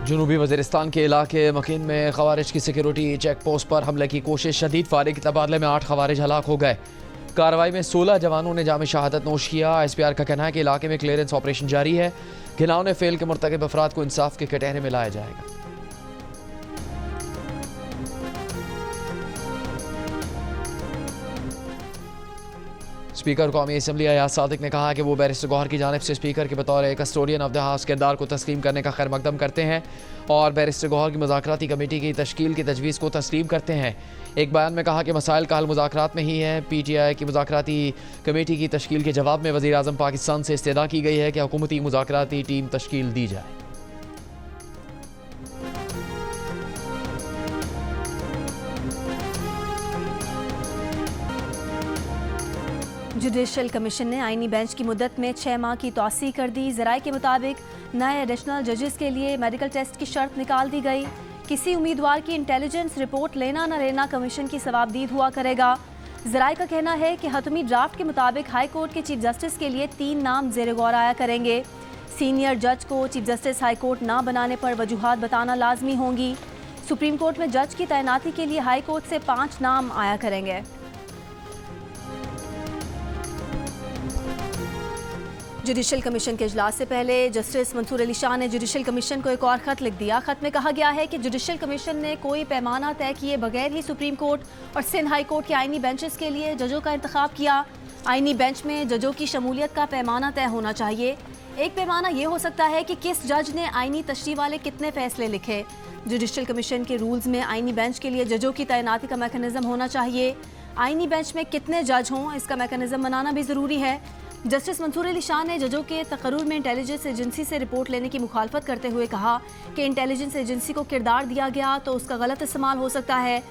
जनूबी वज़ीरिस्तान के इलाके मकीन में ख़वारिज की सिक्योरिटी चेक पोस्ट पर हमले की कोशिश शदीद फायरिंग के तबादले में 8 ख़वारिज हलाक हो गए। कार्रवाई में 16 जवानों ने जाम शहादत नोश किया। SPR का कहना है कि इलाके में क्लियरेंस ऑपरेशन जारी है। घिनौने फेल के मुर्तकिब अफराद को इंसाफ के कटहरे में लाया जाएगा। स्पीकर कौमी असम्बली अयाज सादिक ने कहा कि वो बैरिस्टर गौहर की जानिब से स्पीकर के बतौर कस्टोडियन ऑफ द हाउस किरदार को तस्लीम करने का खैर मकदम करते हैं और बैरिस्टर गौहर की मुज़ाकराती कमेटी की तश्कील की तजवीज़ को तस्लीम करते हैं। एक बयान में कहा कि मसाइल का हल मुज़ाकरात में ही है। PTI की मुज़ाकराती कमेटी की तश्कील के जवाब में वज़ीर आज़म पाकिस्तान से इस्तदा की गई है कि हुकूमती मुज़ाकराती टीम तश्कील दी जाए। जुडिशल कमीशन ने आईनी बेंच की मुद्दत में 6 माह की तौसी कर दी। ज़राए के मुताबिक नए एडिशनल जजेस के लिए मेडिकल टेस्ट की शर्त निकाल दी गई। किसी उम्मीदवार की इंटेलिजेंस रिपोर्ट लेना न लेना कमीशन की सवाबदीद हुआ करेगा। ज़राए का कहना है कि हतमी ड्राफ्ट के मुताबिक हाई कोर्ट के चीफ जस्टिस के लिए 3 नाम ज़ेर गौर आया करेंगे। सीनियर जज को चीफ जस्टिस हाई कोर्ट ना बनाने पर वजूहात बताना लाजमी होंगी। सुप्रीम कोर्ट में जज की तैनाती के लिए हाई कोर्ट से 5 नाम आया करेंगे। जुडिशल कमीशन के इजलास से पहले जस्टिस मंसूर अली शाह ने जुडिशल कमीशन को एक और ख़त लिख दिया। ख़त में कहा गया है कि जुडिशल कमीशन ने कोई पैमाना तय किए बगैर ही सुप्रीम कोर्ट और सिंध हाई कोर्ट के आईनी बेंचेस के लिए जजों का इंतखाब किया। आईनी बेंच में जजों की शमूलियत का पैमाना तय होना चाहिए। एक पैमाना ये हो सकता है कि किस जज ने आईनी तशरीह वाले कितने फैसले लिखे। जुडिशल कमीशन के रूल्स में आईनी बेंच के लिए जजों की तैनाती का मैकेनिज्म होना चाहिए। आईनी बेंच में कितने जज हों इसका मैकेनिज्म बनाना भी ज़रूरी है। जस्टिस मंसूर अली शाह ने जजों के तकर्रुर में इंटेलिजेंस एजेंसी से रिपोर्ट लेने की मुखालफत करते हुए कहा कि इंटेलिजेंस एजेंसी को किरदार दिया गया तो उसका गलत इस्तेमाल हो सकता है।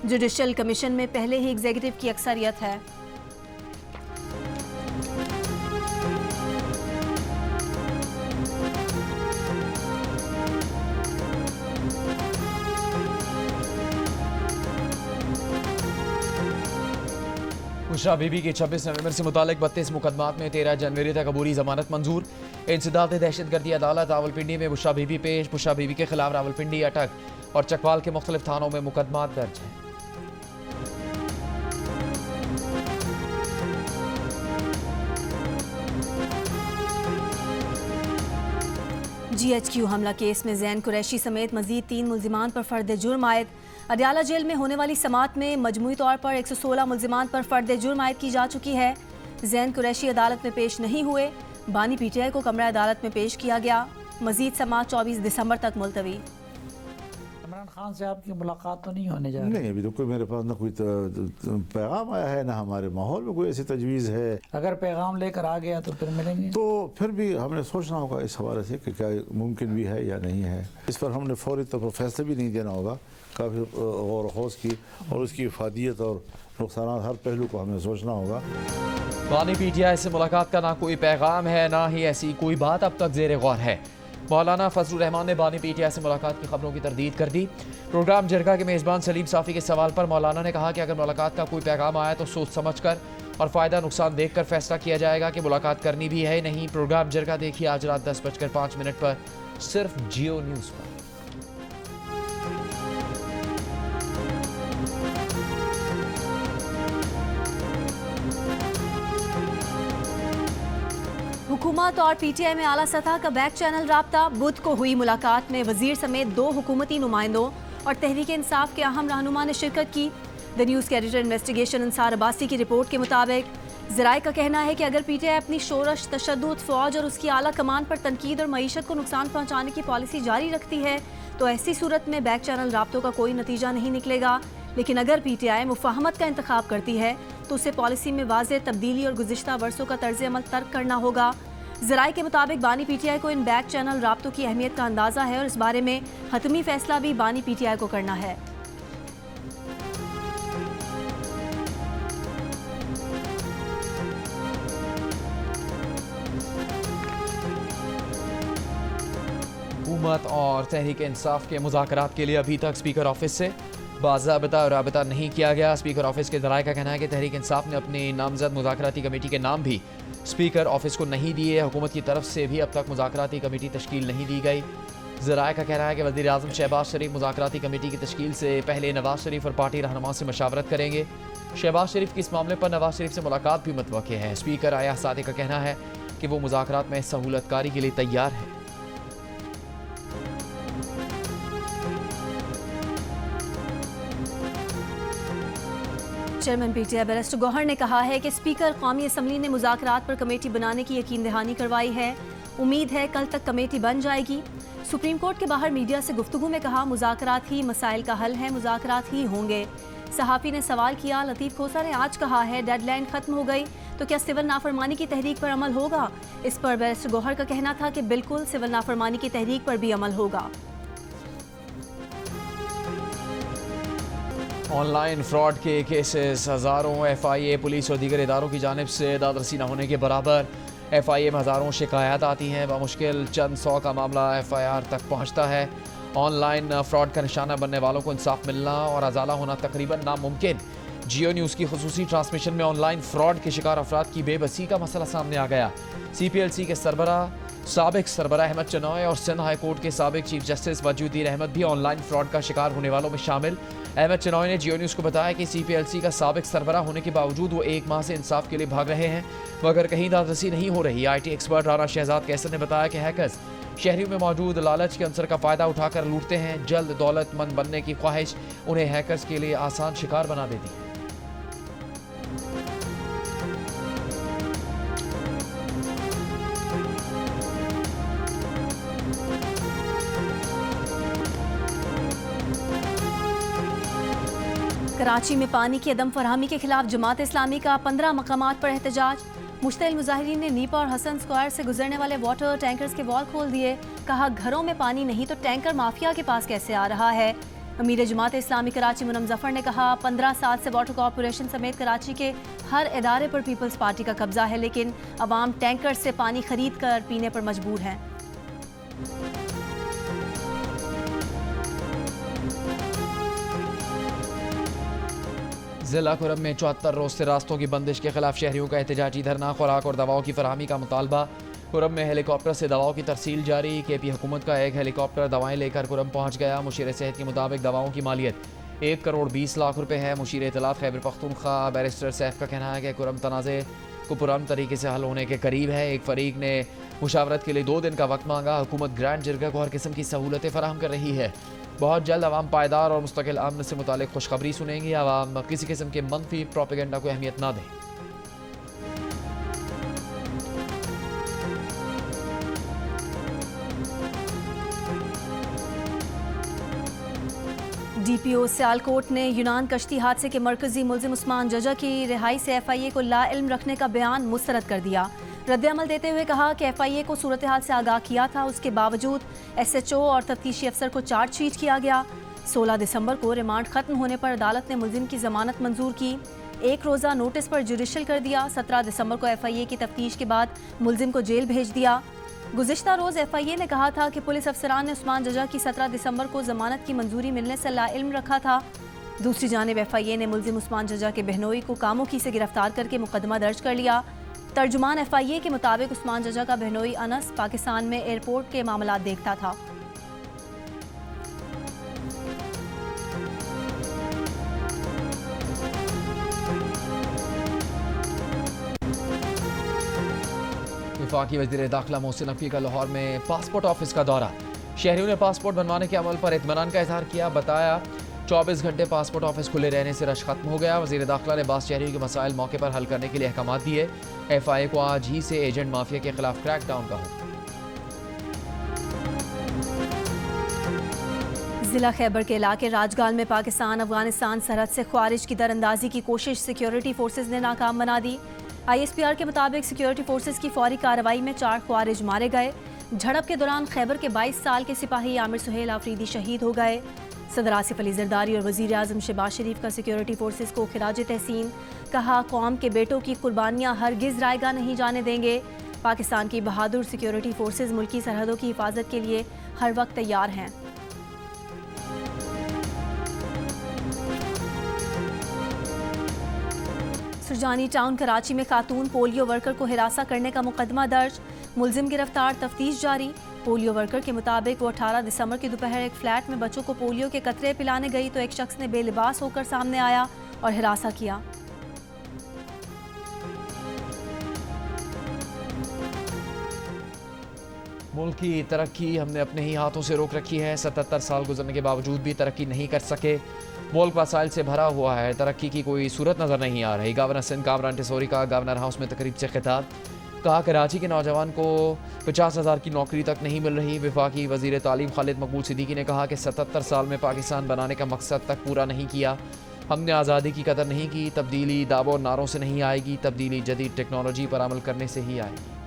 जुडिशल कमीशन में पहले ही एग्जीक्यूटिव की अक्सरियत है। बुशरा बीबी की 26 नवंबर से मुतालिक 32 मुकदमात में 13 जनवरी तक अबूरी जमानत मंजूर। इंसदाद दहशतगर्दी अदालत रावलपिंडी में बुशरा बीबी पेश। बुशरा बीबी के खिलाफ रावलपिंडी, अटक और चकवाल के मुख्तलिफ थानों में मुकदमात दर्ज हैं। GHQ हमला केस में जैन कुरैशी समेत मजीद 3 मुल्जिमान पर फर्द जुर्म आयद। अडयाला जेल में होने वाली समात में मजमूई तौर पर 116 मुल्जिमान पर फर्द जुर्म आयद की जा चुकी है। जैन कुरैशी अदालत में पेश नहीं हुए। बानी PTI को कमरा अदालत में पेश किया गया। मजीद समात 24 दिसंबर तक मुलतवी। इमरान खान से आपकी मुलाकात तो नहीं होने जा रही? नहीं, अभी तो कोई मेरे पास ना कोई पैगाम आया है, ना हमारे माहौल में कोई ऐसी तजवीज़ है। अगर पैगाम लेकर आ गया तो फिर मिलेंगे? तो फिर भी हमने सोचना होगा इस हवाले से कि क्या मुमकिन भी है या नहीं है। इस पर हमने फौरी तौर पर फैसला भी नहीं देना होगा। काफ़ी गौर खौज की और उसकी इफादियत और नुकसान हर पहलू को हमें सोचना होगा। बानी PTI से मुलाकात का ना कोई पैगाम है, ना ही ऐसी कोई बात अब तक ज़ेर गौर है। मौलाना फजलुर रहमान ने बानी PTI से मुलाकात की खबरों की तरदीद कर दी। प्रोग्राम जरगा के मेज़बान सलीम साफ़ी के सवाल पर मौलाना ने कहा कि अगर मुलाकात का कोई पैगाम आया तो सोच समझ कर और फ़ायदा नुकसान देख कर फैसला किया जाएगा कि मुलाकात करनी भी है नहीं। प्रोग्राम जरगा देखिए आज रात 10:05 पर सिर्फ जियो न्यूज़ पर। हुकूमत और PTI में आला सतह का बैक चैनल राब्ता। बुध को हुई मुलाकात में वजीर समेत 2 हुकूमती नुमाइंदों और तहरीक इंसाफ के अहम रहनुमा ने शिरकत की। द न्यूज़ के एडिटर इन्वेस्टिगेशन अंसार अब्बासी की रिपोर्ट के मुताबिक ज़राए का कहना है कि अगर PTI अपनी शोरश, तशद्दुद, फ़ौज और उसकी आला कमान पर तनकीद और मईशत को नुकसान पहुँचाने की पॉलिसी जारी रखती है तो ऐसी सूरत में बैक चैनल राब्तों का कोई नतीजा नहीं निकलेगा। लेकिन अगर PTI मुफाहमत का इंतखाब करती है तो उसे पॉलिसी में वाज़ेह तब्दीली और गुज़िश्ता वर्षों का तर्ज अमल तर्क करना होगा। ज़राए के मुताबिक बानी PTI को इन बैक चैनल राब्तों की अहमियत का अंदाज़ा है और इस बारे में हतमी फैसला भी बानी PTI को करना है। हुकूमत और तहरीक इंसाफ के मुज़ाकरात के लिए अभी तक स्पीकर ऑफिस से बाज़ाबिता और राबता नहीं किया गया। स्पीकर ऑफिस के ज़राए का कहना है कि तहरीक इंसाफ ने अपनी नामजद मुज़ाकराती कमेटी के नाम भी स्पीकर ऑफिस को नहीं दिए। हुकूमत की तरफ से भी अब तक मुज़ाकराती कमेटी तश्कील नहीं दी गई। ज़राए का कहना है कि वज़ीर आज़म शहबाज शरीफ मुज़ाकराती कमेटी की तश्कील से पहले नवाज शरीफ और पार्टी रहनुमा से मशावरत करेंगे। शहबाज शरीफ की इस मामले पर नवाज शरीफ से मुलाकात भी मुतवक्के है। स्पीकर आया सादिक का कहना है कि वो मुज़ाकरात में सहूलतकारी के लिए तैयार है। चेयरमैन पीटीआई बैरिस्टर गौहर ने कहा है कि स्पीकर कौमी असम्बली ने मुज़ाकरात पर कमेटी बनाने की यकीन दहानी करवाई है। उम्मीद है कल तक कमेटी बन जाएगी। सुप्रीम कोर्ट के बाहर मीडिया से गुफ्तगू में कहा, मुज़ाकरात ही मसाइल का हल है, मुज़ाकरात ही होंगे। सहाफ़ी ने सवाल किया, लतीफ़ खोसा ने आज कहा है डेडलाइन खत्म हो गई तो क्या सिविल नाफरमानी की तहरीक पर अमल होगा? इस पर बैरिस्टर गौहर का कहना था कि बिल्कुल सिविल नाफरमानी की तहरीक पर भी अमल होगा। ऑनलाइन फ्रॉड के केसेस हज़ारों FIA पुलिस और दीगर इदारों की जानिब से दादरसी न होने के बराबर। FIA में हज़ारों शिकायत आती हैं, बामुश्किल चंद 100 का मामला FIR तक पहुँचता है। ऑनलाइन फ्रॉड का निशाना बनने वालों को इंसाफ मिलना और अजाला होना तकरीबन नामुमकिन। जियो न्यूज़ की खुसूसी ट्रांसमिशन में ऑनलाइन फ्रॉड के शिकार अफराद की बेबसी का मसला सामने आ गया। CPLC के साबिक सरबरा अहमद चनॉय और सिंध हाई कोर्ट के साबिक चीफ जस्टिस वजूद्दीन अहमद भी ऑनलाइन फ्रॉड का शिकार होने वालों में शामिल। अहमद चनॉय ने जियो न्यूज़ को बताया कि CPLC का साबिक सरबरा होने के बावजूद वो 1 माह से इंसाफ के लिए भाग रहे हैं, मगर कहीं दादरसी नहीं हो रही। IT एक्सपर्ट राना शहजाद कैसर ने बताया कि हैकर्स शहरियों में मौजूद लालच के अंसर का फ़ायदा उठाकर लूटते हैं। जल्द दौलतमंद बनने की ख्वाहिश उन्हें हैकर्स के लिए आसान शिकार बना देती है। कराची में पानी की अदम फरहमी के खिलाफ जमात इस्लामी का 15 मकामात पर एहतजाज। मुश्तइल मुजाहिरीन ने नीपा और हसन स्क्वायर से गुजरने वाले वाटर टैंकर्स के वॉल खोल दिए। कहा, घरों में पानी नहीं तो टैंकर माफिया के पास कैसे आ रहा है। अमीर जमात इस्लामी कराची मुनम जफर ने कहा, 15 साल से वाटर कॉरपोरेशन समेत कराची के हर इदारे पर पीपल्स पार्टी का कब्जा है, लेकिन अवाम टैंकर से पानी खरीद कर पीने पर मजबूर हैं। जिला खुरम में 74 रोज से रास्तों की बंदिश के खिलाफ शहरियों का एहतजाजी धरना। खुराक और दवाओं की फराहमी का मुतालबा। खुरम में हेलीकॉप्टर से दवाओं की तरसील जारी। KP हुकूमत का एक हेलीकॉप्टर दवाएं लेकर खुरम पहुंच गया। मुशीर सेहत के मुताबिक दवाओं की मालियत 1 करोड़ 20 लाख रुपए है। मुशीर इत्तलात खैबर पख्तूनख्वा बैरिस्टर सैफ का कहना है कि खुरम तनाज़े को पुरान तरीके से हल होने के करीब है। एक फरीक ने मुशावरत के लिए 2 दिन का वक्त मांगा। हुकूमत ग्रैंड जिरगा को हर किस्म की सहूलतें फराहम कर रही है। बहुत जल्द आवाम पायदार और मुस्तकिल अमन से मुतालिक खुशखबरी सुनेंगे। आवाम किसी किस्म के मनफी प्रोपेगेंडा को अहमियत ना दें। DPO सियालकोट ने यूनान कश्ती हादसे के मरकजी मुल्जिम उस्मान जजा की रिहाई से FIA को लाइल्म रखने का बयान मुस्तरद कर दिया। रद्द-ए-अमल देते हुए कहा कि FIA को सूरत हाल से आगाह किया था, उसके बावजूद SHO और तफ्तीशी अफसर को चार्जशीट किया गया। 16 दिसंबर को रिमांड खत्म होने पर अदालत ने मुल्जिम की जमानत मंजूर की। 1 रोज़ा नोटिस पर जुडिशल कर दिया। 17 दिसंबर को FIA की तफ्तीश के बाद मुल्जिम को जेल भेज दिया। गुज़िश्ता रोज़ FIA ने कहा था कि पुलिस अफसरान ने उस्मान जजा की 17 दिसंबर को जमानत की मंजूरी मिलने से लाइल्म रखा था। दूसरी जानिब FIA ने मुल्जिम उस्मान जजा के बहनोई को कामोकी से गिरफ्तार करके मुकदमा दर्ज कर लिया। तर्जुमान FIA के मुताबिक उस्मान जजा का बहनोई अनस पाकिस्तान में एयरपोर्ट के मामला देखता था। वफाकी वज़ीर दाखिला मोहसिन नकवी का लाहौर में पासपोर्ट ऑफिस का दौरा। शहरियों ने पासपोर्ट बनवाने के अमल पर इत्मीनान का इजहार किया। बताया 24 घंटे पासपोर्ट ऑफिस खुले रहने से रश खत्म हो गया। वज़ीर दाखिला ने बास शहरियों के मसाइल मौके पर हल करने के लिए अहकाम दिए। FIA को आज ही से एजेंट माफिया के खिलाफ क्रैक डाउन का हुक्म। जिला खैबर के इलाके राजगाल में पाकिस्तान अफगानिस्तान सरहद से ख्वारिज की दरअंदाजी की कोशिश सिक्योरिटी फोर्सेज ने नाकाम बना दी। ISPR के मुताबिक सिक्योरिटी फोर्सेज की फौरी कार्रवाई में 4 ख्वारिज मारे गए। झड़प के दौरान खैबर के 22 साल के सिपाही आमिर सुहेल आफरीदी शहीद हो गए। सदर आसिफ अली जरदारी और वज़ीर आज़म शहबाज शरीफ का सिक्योरिटी फोर्सेज को खिराज तहसीन। कहा, कौम के बेटों की कुर्बानियाँ हरगिज़ रायगा नहीं जाने देंगे। पाकिस्तान की बहादुर सिक्योरिटी फोर्सेज मुल्की सरहदों की हिफाजत के लिए हर वक्त तैयार हैं। सुरजानी टाउन कराची में खातून पोलियो वर्कर को हिरासा करने का मुकदमा दर्ज। मुलजिम गिरफ्तार, तफ्तीश जारी। पोलियो वर्कर के मुताबिक वो 18 दिसंबर की दोपहर एक फ्लैट में बच्चों को पोलियो के कतरे पिलाने गई तो एक शख्स ने बेलिबास होकर सामने आया और हिरासा किया। मुल्क की तरक्की हमने अपने ही हाथों से रोक रखी है। 77 साल गुजरने के बावजूद भी तरक्की नहीं कर सके। मुल्क वसाइल से भरा हुआ है, तरक्की की कोई सूरत नज़र नहीं आ रही। गवर्नर सिंध कामरान टिसोरी का गवर्नर हाउस में तकरीब से खिताब। कहा कराची के नौजवान को 50,000 की नौकरी तक नहीं मिल रही। वफाकी वज़ीर तालीम खालिद मकबूल सिद्दीकी ने कहा कि 77 साल में पाकिस्तान बनाने का मकसद तक पूरा नहीं किया। हमने आज़ादी की कदर नहीं की। तब्दीली दावों और नारों से नहीं आएगी, तब्दीली जदीद टेक्नोलॉजी पर अमल करने से ही आएगी।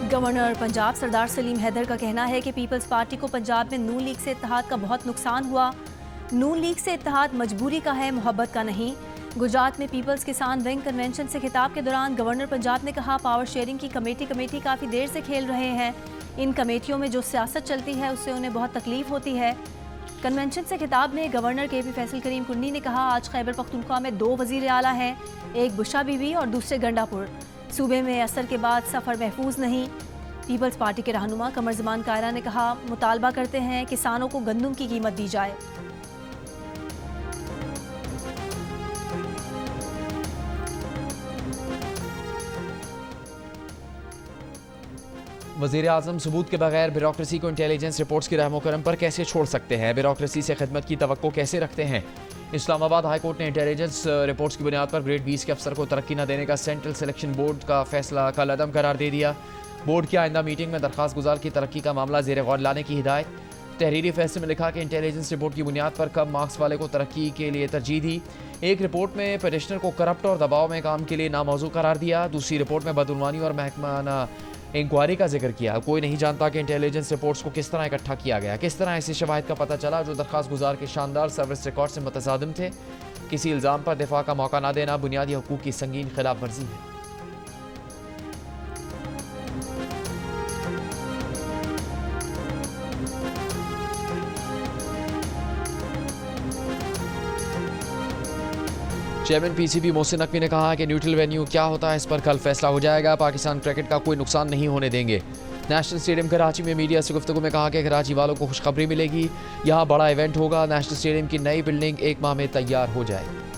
गवर्नर पंजाब सरदार सलीम हैदर का कहना है कि पीपल्स पार्टी को पंजाब में नून लीग से इत्तेहाद का बहुत नुकसान हुआ। नून लीग से इत्तेहाद मजबूरी का है, मोहब्बत का नहीं। गुजरात में पीपल्स किसान विंग कन्वेंशन से खिताब के दौरान गवर्नर पंजाब ने कहा, पावर शेयरिंग की कमेटी काफ़ी देर से खेल रहे हैं। इन कमेटियों में जो सियासत चलती है उससे उन्हें बहुत तकलीफ होती है। कन्वेंशन से खिताब में गवर्नर KP फैसल करीम कुन्नी ने कहा, आज खैबर पख्तूनख्वा में 2 वज़ीर आला हैं, एक बुशा बीबी और दूसरे गंडापुर। सूबे में असर के बाद सफ़र महफूज नहीं। पीपल्स पार्टी के रहनुमा कमर ज़मान कायरा ने कहा, मुतालबा करते हैं किसानों को गंदम की कीमत दी जाए। वज़ीर आज़म सबूत के बगैर ब्यूरोक्रेसी को इंटेलिजेंस रिपोर्ट्स की रहमो करम पर कैसे छोड़ सकते हैं? ब्यूरोक्रेसी से खिदमत की तवक्को कैसे रखते हैं? इस्लामाबाद हाई कोर्ट ने इंटेलिजेंस रिपोर्ट्स की बुनियाद पर ग्रेड 20 के अफसर को तरक्की न देने का सेंट्रल सिलेक्शन बोर्ड का फैसला कल अदम करार दे दिया। बोर्ड की आइंदा मीटिंग में दरख्वास्त गुजार की तरक्की का मामला ज़ेर गौर लाने की हिदायत। तहरीरी फैसले में लिखा कि इंटेलिजेंस रिपोर्ट की बुनियाद पर कम मार्क्स वाले को तरक्की के लिए तरजीह दी। एक रिपोर्ट में पटिशनर को करप्ट और दबाव में काम के लिए नामौजू करार दिया। दूसरी रिपोर्ट में बदउनवानी और महकमाना इंक्वायरी का जिक्र किया। कोई नहीं जानता कि इंटेलिजेंस रिपोर्ट्स को किस तरह इकट्ठा किया गया, किस तरह ऐसे शवाहिद का पता चला जो दरख्वास्त गुजार के शानदार सर्विस रिकॉर्ड से मुतसादिम थे। किसी इल्ज़ाम पर दिफा का मौका न देना बुनियादी हकूक़ की संगीन खिलाफ वर्जी है। चेयरमैन PCB मोहसिन नकवी ने कहा कि न्यूट्रल वेन्यू क्या होता है इस पर कल फैसला हो जाएगा। पाकिस्तान क्रिकेट का कोई नुकसान नहीं होने देंगे। नेशनल स्टेडियम कराची में मीडिया से गुफ्तगू में कहा कि कराची वालों को खुशखबरी मिलेगी, यहाँ बड़ा इवेंट होगा। नेशनल स्टेडियम की नई बिल्डिंग 1 माह में तैयार हो जाएगी।